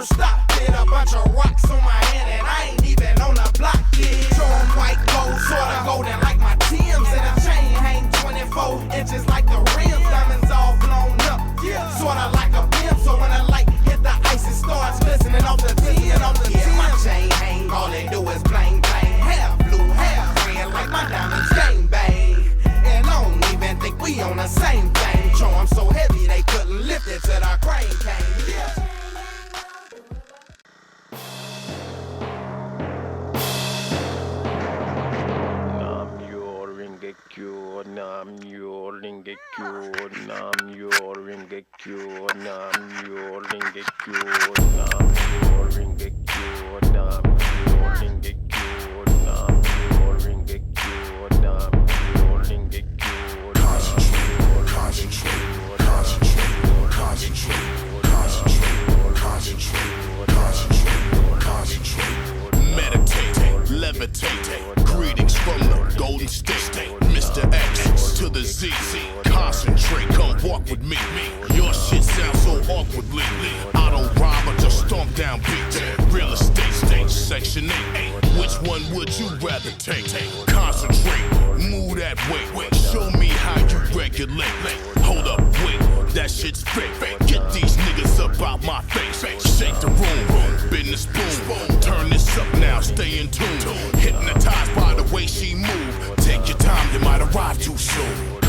first stop, did a bunch of rocks on my hand, and I ain't even on the block yet. Showing white gold, sorta golden like my Timbs, and a chain hang 24 inches like the rims. Diamonds all blown up, sorta like a pimp. So when the light hit the ice, it starts glistening off the tin. My chain hang, all they do is bling bling. Hair blue, hair red like my diamonds gang bang. And I don't even think we on the same thing. Charm so heavy they couldn't lift it till the crane came. Yeah. Levitate, greetings from the Golden State, Mr. X to the Z. Concentrate, come walk with me. Your shit sounds so awkwardly. I don't rhyme, I just stomp down beats. Real estate state, section 8. Which one would you rather take? Concentrate, move that way. Show me how you regulate. Hold up, wait, that shit's fake. Get these niggas up out my face. Shake the room, bend the spoon. Turn this up now, stay in tune. Hypnotized by the way she move. Take your time, you might arrive too soon.